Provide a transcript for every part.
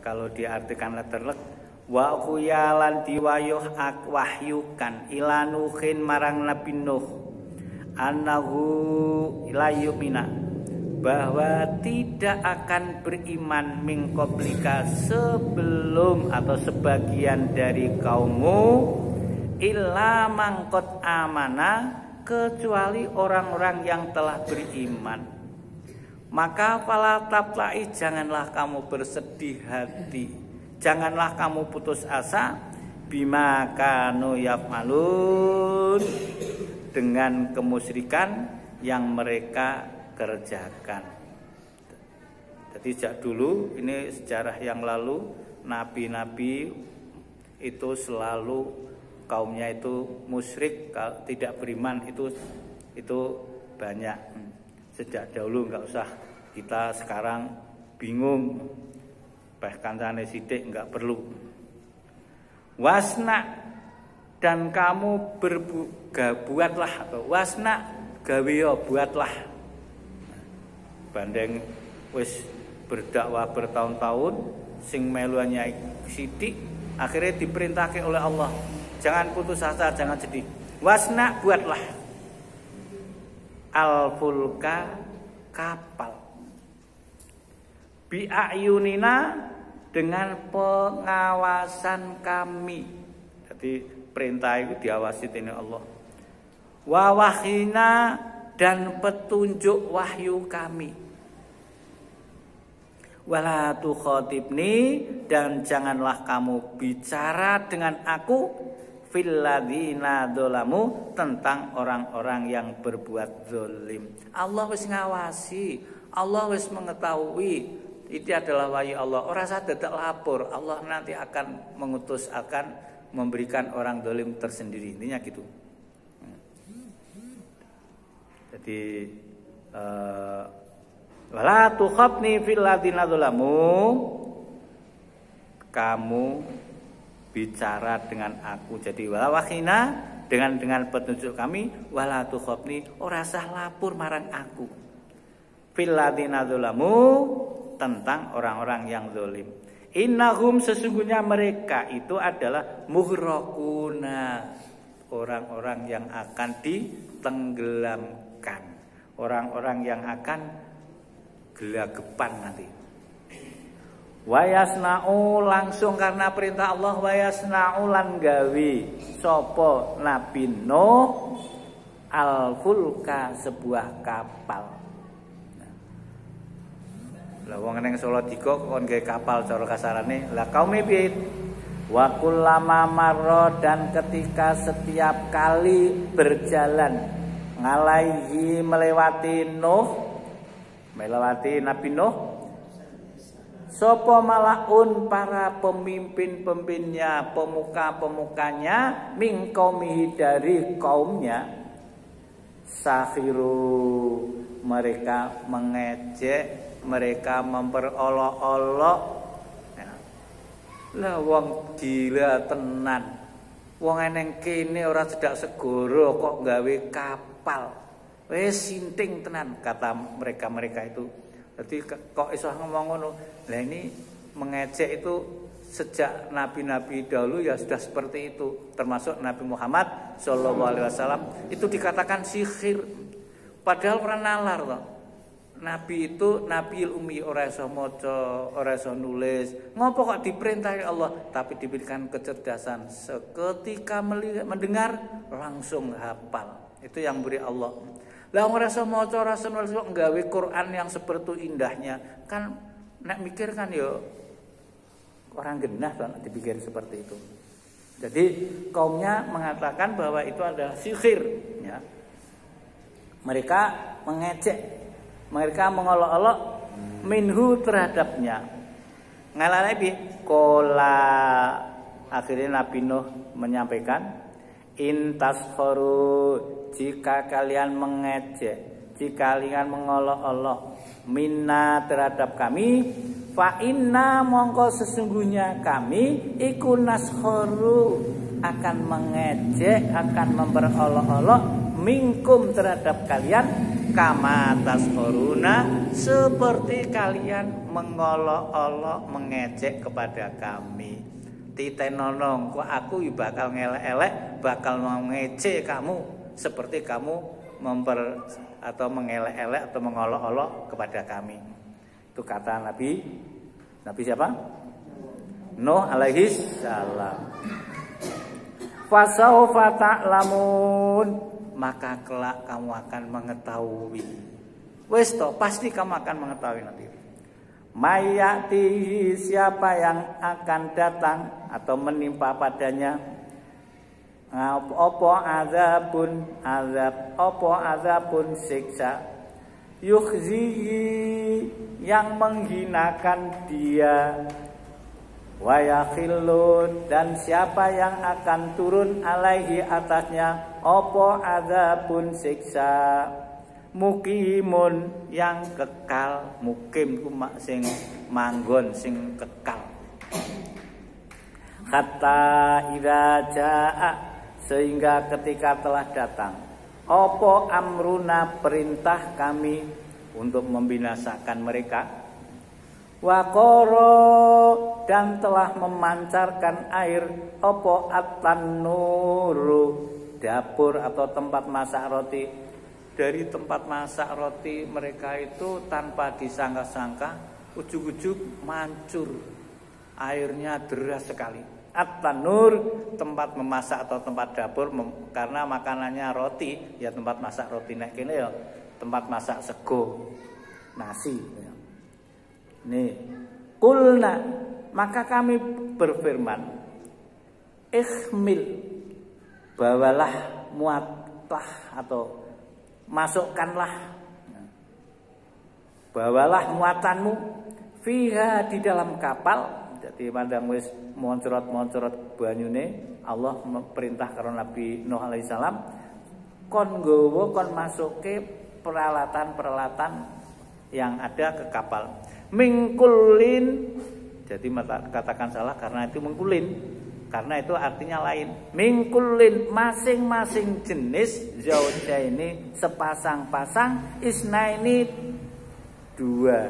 kalau diartikan letterlek, wa khuyalan diwayuh wahyukan ilanuhin marang Nabi Nuh annahu la yu'mina, bahwa tidak akan beriman min qablika sebelum atau sebagian dari kaummu illa man qad amana, kecuali orang-orang yang telah beriman. Maka fala tabtai, janganlah kamu bersedih hati, janganlah kamu putus asa bima kanu yaf'alun, dengan kemusyrikan yang mereka kerjakan. Jadi sejak dulu, ini sejarah yang lalu, nabi-nabi itu selalu kaumnya itu musyrik, tidak beriman, itu banyak. Sejak dahulu, nggak usah kita sekarang bingung, kancane sithik nggak perlu. Wasna, dan kamu buatlah, atau wasna gawe buatlah. Bandeng wis berdakwah bertahun-tahun, sing meluannya sithik, akhirnya diperintahkan oleh Allah, jangan putus asa, jangan sedih. Wasna, buatlah al-fulka, kapal, bi'ayunina, dengan pengawasan kami. Jadi perintah itu diawasi oleh Allah. Wa wahyina, dan petunjuk wahyu kami. Wala tukhatibni, dan janganlah kamu bicara dengan aku fil ladzina dzalamu, tentang orang-orang yang berbuat zalim. Allah wis ngawasi, Allah wis mengetahui, itu adalah wahyu Allah. Ora usah dadak lapor, Allah nanti akan mengutus, akan memberikan orang zalim tersendiri. Intinya gitu. Jadi wala tukhabni fil ladzina dzalamu, kamu bicara dengan aku. Jadi wala wahyina, dengan petunjuk kami, wala tukhabni, ora usah lapor marang aku, fil ladzina dzalamu, tentang orang-orang yang zalim. Innahum, sesungguhnya mereka itu adalah mughraquna, orang-orang yang akan ditenggelamkan, orang-orang yang akan gelagapan nanti. Wayasna'u, langsung karena perintah Allah, wayasna'u lan gawe sapa Nabi Nuh al-fulka, sebuah kapal. Lah wong ning Solo Digo kon gawe kapal cara kasarane. Lah kaume piye? Wa kullama marra, dan ketika setiap kali berjalan ngalaihi, melewati Nuh, melewati Nabi Nuh, sopo malaun, para pemimpin-pemimpinnya, pemuka-pemukanya, min qaumihi, dari kaumnya, sakhiru, mereka mengejek, mereka memperolok-olok. Lah wong gila tenan, wong eneng kene ora cedak segoro kok gawe kapal, wis sinting tenan, kata mereka itu. Jadi kok iso ngomong ngono? Lah ini mengejek itu sejak nabi-nabi dahulu ya sudah seperti itu, termasuk Nabi Muhammad SAW itu dikatakan sihir. Padahal pernah nalar loh. Nabi itu nabiul ummi, ora iso maca, ora iso nulis. Ngopo kok diperintahi Allah, tapi diberikan kecerdasan. Seketika mendengar langsung hafal. Itu yang beri Allah. Lah ora iso maca, ora iso nulis, kok nggawe Quran yang seperti indahnya. Kan nek mikir kan yo orang genah kan dipikir seperti itu. Jadi kaumnya mengatakan bahwa itu adalah sihir, ya. Mereka mengejek, mereka mengolok-olok minhu, terhadapnya. Ngalane bi kola, akhirnya Nabi Nuh menyampaikan, in taskhoru, jika kalian mengejek, jika kalian mengolok-olok minna, terhadap kami, fa inna, mongko sesungguhnya kami iku naskhoru, akan mengejek, akan memperolok-olok minkum, terhadap kalian, kama taskhuruna, seperti kalian mengolok-olok mengejek kepada kami. Titenonong kok aku bakal ngelek-elek, bakal mengejek kamu seperti kamu mengelek-elek atau mengolok-olok kepada kami. Itu kata Nabi siapa? Nuh alaihi salam. Fasaufa ta'lamun, maka kelak kamu akan mengetahui. Wes toh, pasti kamu akan mengetahui nanti. Mayati, siapa yang akan datang atau menimpa padanya azabun siksa, yukhzihi, yang menghinakan dia, wa yakhillun, dan siapa yang akan turun alaihi atasnya azabun siksa, mukimun, yang kekal. Mukim ku sing manggon, sing kekal. Hatta idza jaa, sehingga ketika telah datang amruna, perintah kami untuk membinasakan mereka, waqara, dan telah memancarkan air at-tanuru, dapur atau tempat masak roti. Dari tempat masak roti mereka itu tanpa disangka-sangka ujug-ujug mancur, airnya deras sekali. At-tanur, tempat memasak atau tempat dapur, karena makanannya roti, ya tempat masak roti. Nek kene ya tempat masak sego, nasi. Nih, kulna, maka kami berfirman, ikhmil, bawalah, muatlah atau masukkanlah, bawalah muatanmu, fiha, di dalam kapal. Jadi pandang wis moncorot banyune, Allah perintah karo Nabi Nuh alaihissalam, kon nggawa, kon masuke peralatan-peralatan yang ada ke kapal. Mingkulin, jadi katakan salah karena itu mengkulin, karena itu artinya lain. Mingkulin, masing-masing jenis, zauja ini sepasang-pasang, isna ini dua,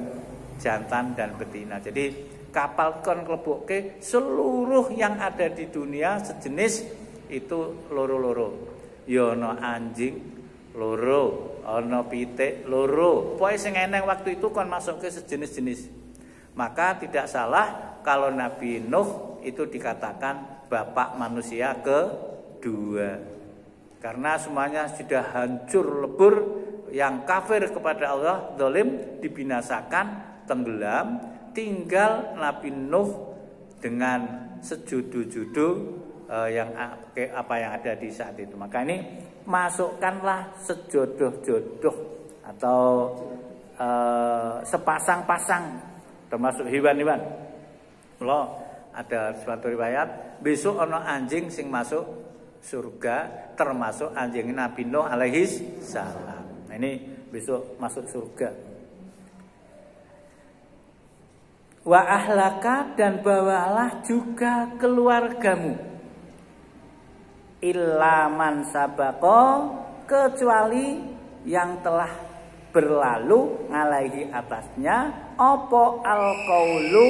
jantan dan betina. Jadi kapal kon klebukke seluruh yang ada di dunia sejenis itu loro-loro. Ya ana anjing loro, ana pitik loro. Pokoke sing eneng waktu itu kon masukke sejenis-jenis. Maka tidak salah kalau Nabi Nuh itu dikatakan bapak manusia kedua. Karena semuanya sudah hancur lebur, yang kafir kepada Allah, zalim, dibinasakan, tenggelam. Tinggal Nabi Nuh dengan sejudu-judu yang apa yang ada di saat itu. Maka ini masukkanlah sejodoh-jodoh atau sepasang-pasang, termasuk hewan-hewan. Loh, ada suatu riwayat besok ono anjing sing masuk surga, termasuk anjing Nabi Nuh alaihi salam. Nah, ini besok masuk surga. Wa ahlaka, dan bawalah juga keluargamu, ilaman sabako, kecuali yang telah berlalu ngalaihi atasnya alqaulu,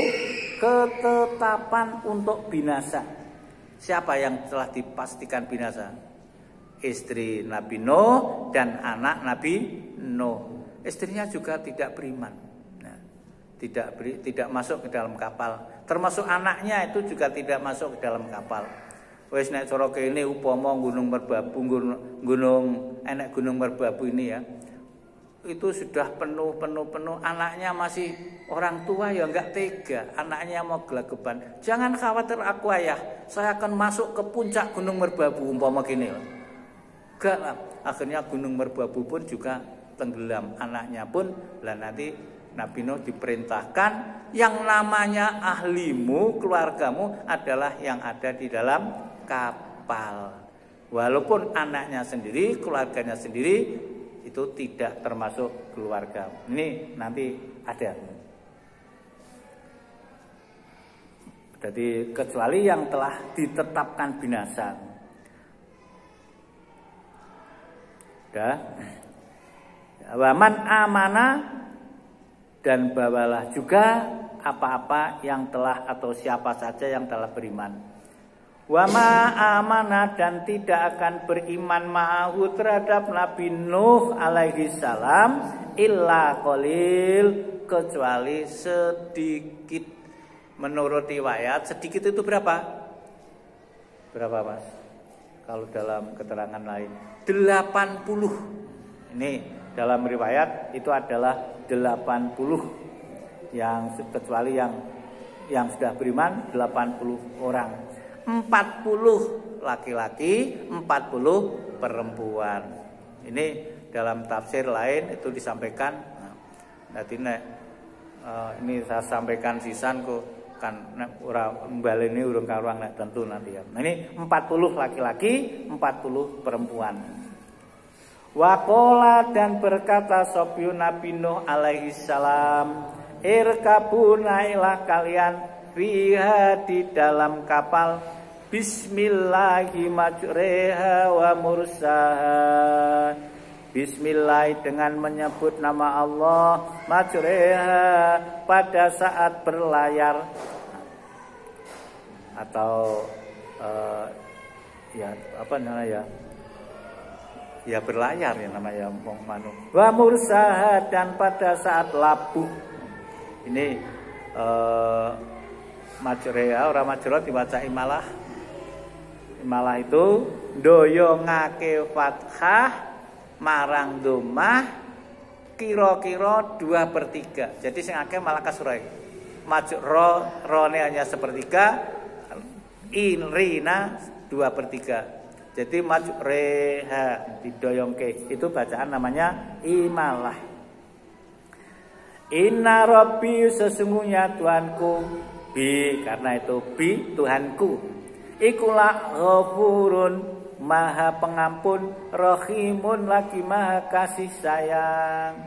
ketetapan untuk binasa. Siapa yang telah dipastikan binasa? Istri Nabi Nuh dan anak Nabi Nuh. Istrinya juga tidak beriman. Tidak masuk ke dalam kapal, termasuk anaknya itu juga tidak masuk ke dalam kapal. Wis nek cara kene upama gunung merbabu, gunung merbabu ini ya, itu sudah penuh, anaknya masih, orang tua ya enggak tega, anaknya mau gelagapan. Jangan khawatir aku ayah, saya akan masuk ke puncak gunung merbabu umpama gini. Enggak lah, akhirnya gunung merbabu pun juga tenggelam, anaknya pun lah. Nanti Nabi Nuh diperintahkan, yang namanya ahlimu, keluargamu adalah yang ada di dalam kapal. Walaupun anaknya sendiri, keluarganya sendiri, itu tidak termasuk keluarga. Ini nanti ada. Jadi kecuali yang telah ditetapkan binasa. Waman amana, dan bawalah juga apa-apa yang telah atau siapa saja yang telah beriman. Wama amana, dan tidak akan beriman ma'ahu terhadap Nabi Nuh alaihi salam illa qalil, kecuali sedikit. Menurut riwayat sedikit itu berapa? Berapa Mas? Kalau dalam keterangan lain 80. Ini dalam riwayat itu adalah 80, yang kecuali yang sudah beriman 80 orang. 40 laki-laki, 40 perempuan. Ini dalam tafsir lain itu disampaikan. Nanti ini saya sampaikan sisan kok kan ora mbaleni urung karuang nek tentu nanti ya. Nah, ini 40 laki-laki, 40 perempuan. Waqala, dan berkata Sobiu Nabi Nuh alaihi salam, irkabu, naiklah kalian fiha, di dalam kapal, bismillahi majreha wa mursaha, bismillah, dengan menyebut nama Allah, majreha, pada saat berlayar atau ya apa namanya ya berlayar ya namanya manu, wa mursaha, dan pada saat labuh. Ini majreha, ora majro dibaca imalah. Imalah itu ndoyongake fathah marang domah kira-kira 2/3. Jadi sing akeh malah kasroe. Majro rone hanya 1/3, inrina 2/3. Jadi majreha didoyongke, itu bacaan namanya imalah. Inna rabbi, sesungguhnya Tuhanku, bi, karena itu bi Tuhanku, ikulah ghafurun, maha pengampun, rahimun, lagi maha kasih sayang.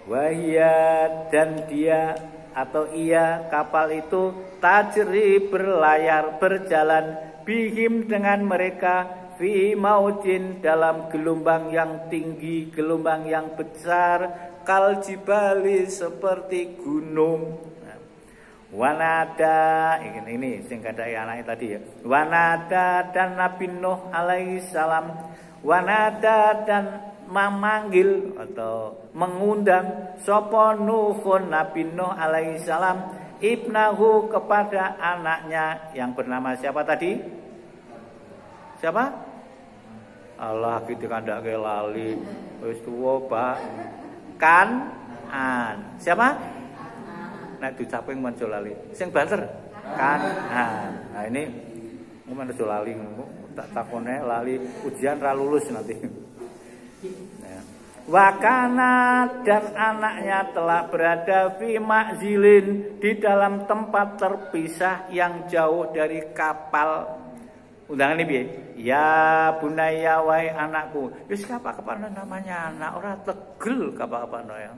Wahia, dan dia atau ia, kapal itu, tajri, berlayar, berjalan, bihim, dengan mereka, fi maujin, dalam gelombang yang tinggi, gelombang yang besar, kal jibali, seperti gunung. Wanada, ini sing kadai anaknya tadi ya. Wanada, dan Nabi Nuh alaihi salam, wanada, dan memanggil atau mengundang sapa Nuhun, Nabi Nuh alaihi salam, ibnahu, kepada anaknya yang bernama siapa tadi? Siapa? Allah, kita kandake lali wis tuwa, Pak. Kanan. Siapa? Nek dicaping muncul lali. Sing banter Kanan. Nah ini muncul lali, tak takone lali ujian ra lulus nanti. Nah. Wakana, dan anaknya telah berada fi ma'zilin, di dalam tempat terpisah yang jauh dari kapal. Undangan ini piye? Ya bunaya, wahai anakku. Wis kapan namanya anak, ora tegel kapan ya.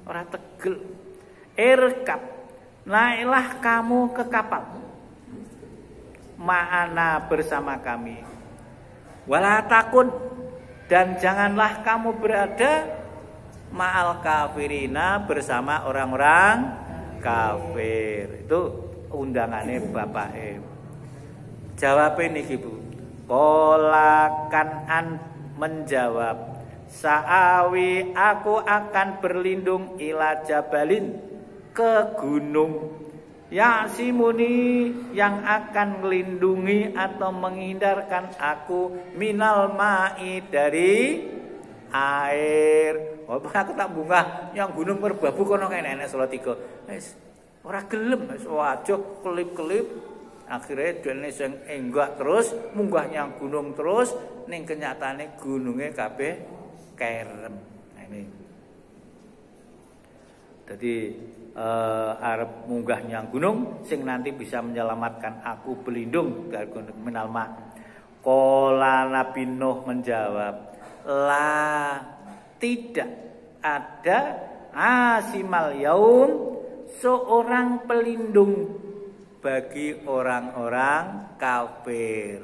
Ora tegel. Irkab, naiklah kamu ke kapal. Ma'ana, bersama kami. Wala takun, dan janganlah kamu berada ma'al kafirina, bersama orang-orang kafir. Itu undangannya Bapak Jawab ini ibu. Qala Kan'an menjawab, sa'awi, aku akan berlindung, ila jabalin, ke gunung, ya'simuni, yang akan melindungi atau menghindarkan aku, minal ma'i, dari air. Walaupun aku tak bunga yang gunung merbabu kono kene enek Salatiga. Wis ora gelem, wis wajo kelip-kelip. Akhirnya dene sing enggak terus munggah nyang gunung terus, ning kenyataane gununge kabeh kerem. Nah ini. Jadi arep munggah nyang gunung sing nanti bisa menyelamatkan aku, berlindung dari gunung minal ma. Qala Nabi Nuh menjawab, la, tidak ada asimal yaum, seorang pelindung bagi orang-orang kafir.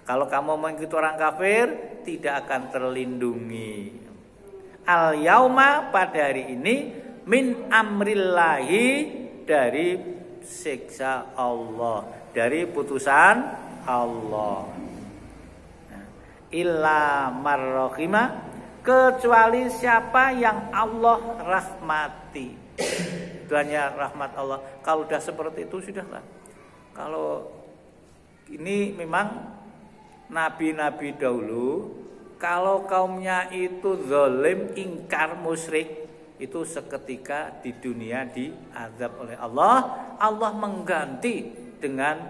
Kalau kamu mengikuti orang kafir, tidak akan terlindungi. al yauma pada hari ini min amrillahi dari siksa Allah, dari putusan Allah. Illa marrohima, kecuali siapa yang Allah rahmati. Itu hanya rahmat Allah. Kalau sudah seperti itu sudahlah. Kalau ini memang nabi-nabi dahulu, kalau kaumnya itu zalim, ingkar, musyrik, itu seketika di dunia diazab oleh Allah. Allah mengganti dengan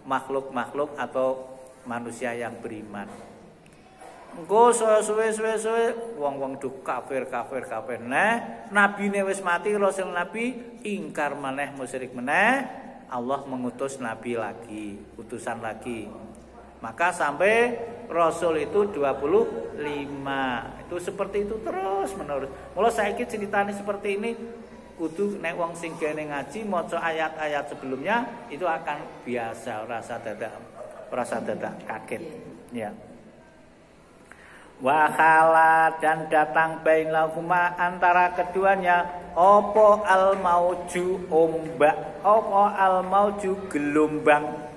makhluk-makhluk atau manusia yang beriman. Engko suwe wong-wong du kafir. Nah, nabine wis mati, rasul nabi ingkar maneh, musyrik maneh, Allah mengutus nabi lagi, utusan lagi. Maka sampai rasul itu 25. Itu seperti itu terus menerus. Mula saiki ceritane seperti ini kudu nek wong sing gene ngaji maca ayat-ayat sebelumnya itu akan biasa, rasa dadak kaget. Ya. Wahala dan datang bainahuma antara keduanya opo al mauju ombak, opo al mauju gelombang.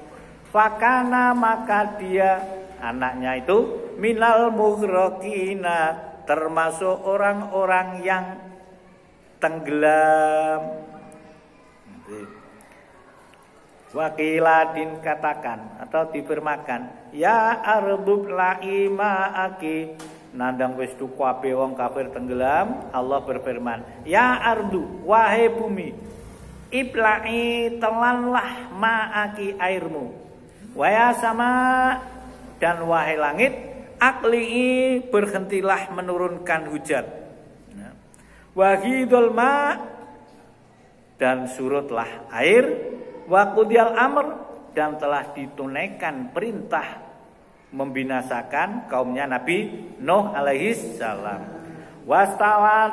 Fakana maka dia anaknya itu minal mughraqina termasuk orang-orang yang tenggelam. Wakila din katakan atau difirmakan, ya arbub la'i ma'aki, nandang wis tu kabeh wong kafir tenggelam, Allah berfirman, ya ardu wahai bumi, ibla'i telanlah ma'aki airmu, waya sama dan wahai langit, akli'i berhentilah menurunkan hujan, wahidul ma' dan surutlah air, wa qudiyal amr dan telah ditunaikan perintah membinasakan kaumnya Nabi Nuh alaihi salam. Wastawat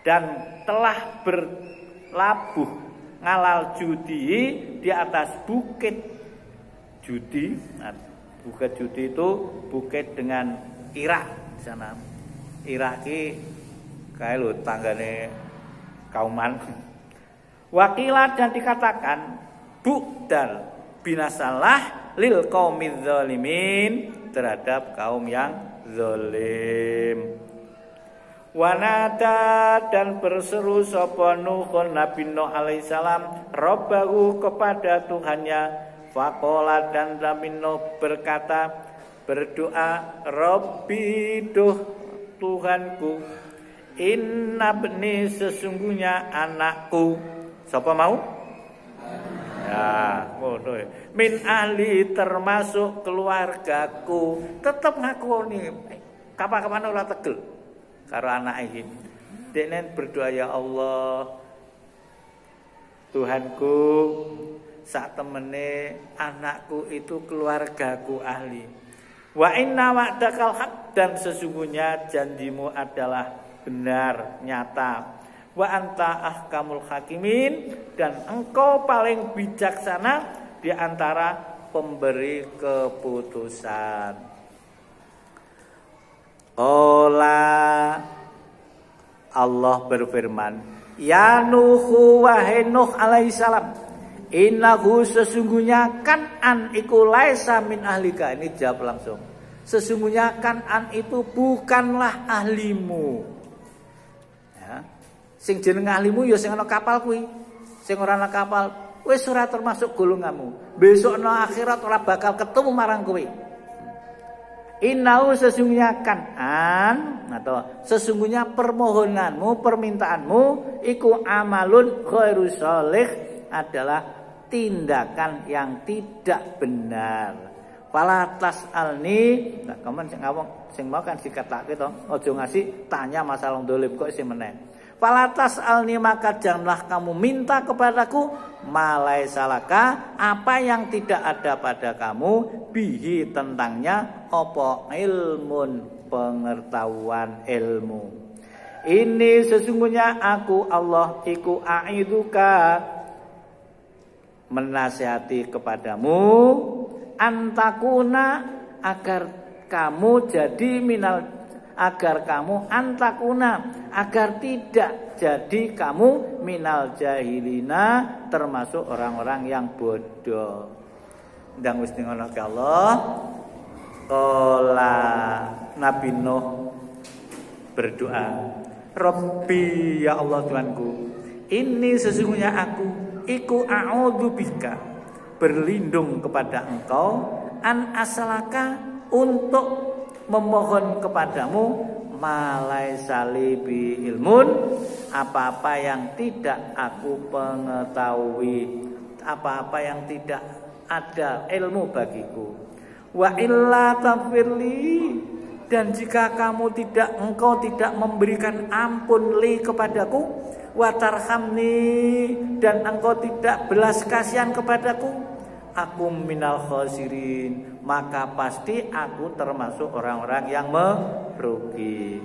dan telah berlabuh ngalal judi di atas bukit judi. Nah, bukit judi itu bukit dengan Irak di sana. Irak ki kae lho tanggane kauman. Wakilat dan dikatakan bu'dal binasalah lil qaumiz zalimin terhadap kaum yang zalim. Wanada dan berseru sapa Nuh Nabi Nuh alaihi salam Rabbahu kepada Tuhannya. Faqala dan Nabi Nuh berkata, berdoa, Rabbi duh Tuhanku, inna bni sesungguhnya anakku. Sapa mau? Ya, ngono. Min ahli termasuk keluargaku. Tetep ngakoni. Kapan-kapan ora tegel karo anak iki. Deknen berdoa, ya Allah, Tuhanku, sak temene anakku itu keluargaku ahli. Wa inna wa'dakal haq dan sesungguhnya janjimu adalah benar, nyata. Wa anta ahkamul hakimin dan engkau paling bijaksana di antara pemberi keputusan. Allah berfirman, ya Nuh wahai Nuh alaihi salam, innahu sesungguhnya Kan'an iku laisa min ahlika. Ini jawab langsung. Sesungguhnya Kan'an itu bukanlah ahlimu. Sing jeneng ahlimu ya sing ana kapal kuwi. Sing ora ana kapal wis ora termasuk golonganmu. Besok ana akhirat ora bakal ketemu marang kowe. Innahu sesungguhnya Kan'an atau sesungguhnya permohonanmu, permintaanmu iku amalun ghairu sholih adalah tindakan yang tidak benar. Fala tasalni, nah kamu sing mau kan dikatake to, aja ngasih tanya masalah dolim kok isih meneh. Falatas alni maka janganlah kamu minta kepadaku malai salaka apa yang tidak ada pada kamu bihi tentangnya opo ilmun pengetahuan ilmu. Ini sesungguhnya aku Allah iku aiduka menasihati kepadamu antakuna agar kamu jadi minal agar kamu antakuna, agar tidak jadi kamu minal jahilina, termasuk orang-orang yang bodoh. Ndang wis ngono ke Allah. Qala Nabi Nuh berdoa, Rabbi, ya Allah Tuhanku, ini sesungguhnya aku iku a'udzubika, berlindung kepada Engkau, an asalaka, untuk memohon kepadamu, malai salibi ilmun, apa-apa yang tidak aku pengetahui, apa-apa yang tidak ada ilmu bagiku. Wa illa tafirli, dan jika engkau tidak memberikan ampun li kepadaku, wa tarhamni, dan engkau tidak belas kasihan kepadaku, aku minal khosirin, maka pasti aku termasuk orang-orang yang merugi.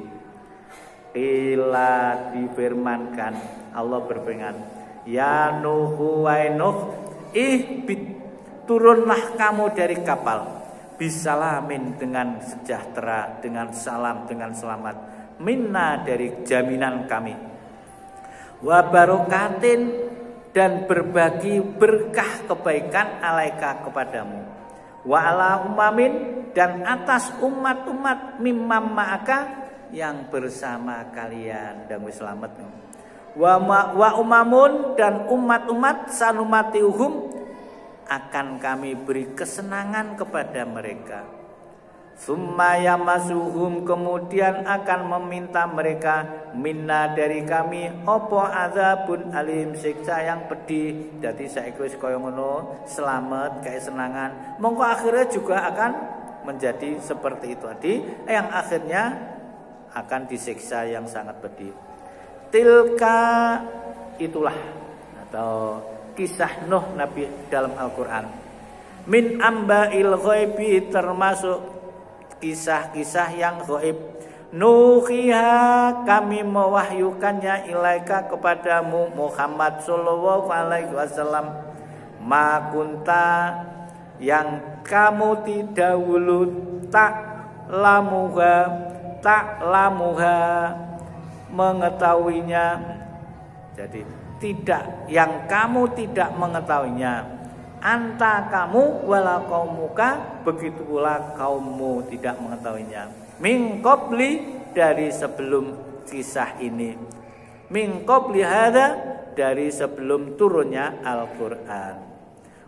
Ila, difirmankan, Allah berfirman, ya Nuh, wahai Nuh, ihbit, turunlah kamu dari kapal, bisalamin, dengan sejahtera, dengan salam, dengan selamat, minna, dari jaminan kami, wa barokatin, dan berbagi berkah kebaikan alaika kepadamu, wa ala umamin, dan atas umat-umat mimam ma'aka, yang bersama kalian, dan selamat. Wa umamun, dan umat-umat sanumatiuhum, akan kami beri kesenangan kepada mereka. Summa yamasuhum, kemudian akan meminta mereka, minna, dari kami, opo azabun alim, siksa yang pedih. Jadi saiki wis kaya ngono, selamat kayak senangan, mongko akhirnya juga akan menjadi seperti itu tadi, yang akhirnya akan disiksa yang sangat pedih. Tilka, itulah, atau kisah Nuh Nabi dalam Al-Quran, min amba'il ghaibi, termasuk kisah-kisah yang ghaib, nuhiha, kami mewahyukannya, ilaika, kepadamu Muhammad sallallahu alaihi wasallam, ma kunta, yang kamu tidak dahulu lamuha, mengetahuinya. Jadi tidak, yang kamu tidak mengetahuinya, anta, kamu, wala qaumuka, begitu pula kaummu tidak mengetahuinya, min qabli, dari sebelum kisah ini, min qabli hada, dari sebelum turunnya Al-Quran.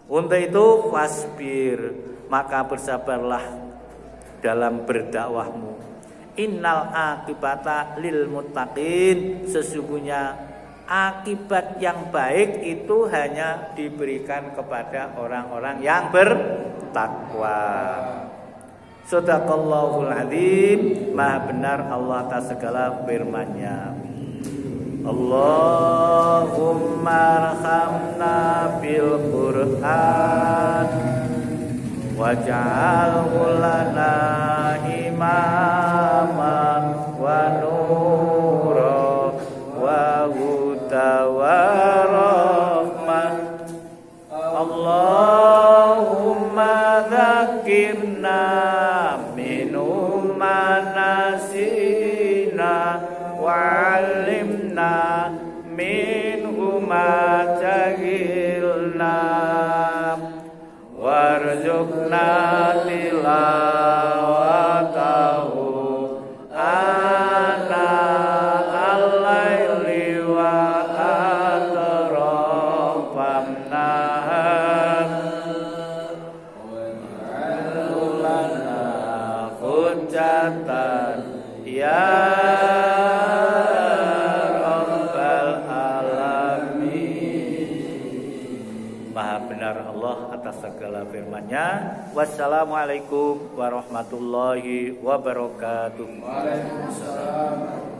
Untuk itu fasbir, maka bersabarlah dalam berdakwahmu, innal akibata lil muttaqin, sesungguhnya akibat yang baik itu hanya diberikan kepada orang-orang yang bertakwa. Shadaqallahul adzim, maha benar Allah atas segala firman-Nya. Allahumma arhamna bil Qur'an waj'alhu lana imama wa nura wa huda wa rahmah. Allahumma dzakirna minhu ma nasina wa 'allimna minhu ma jahilna warzuqna tilawatahu ana al-laili wa atrafan nahar wa'alulana hujatan ya rabbal alamin. Maha benar Allah atas segala firman-Nya. Wassalamualaikum warahmatullahi wabarakatuh. Waalaikumsalam.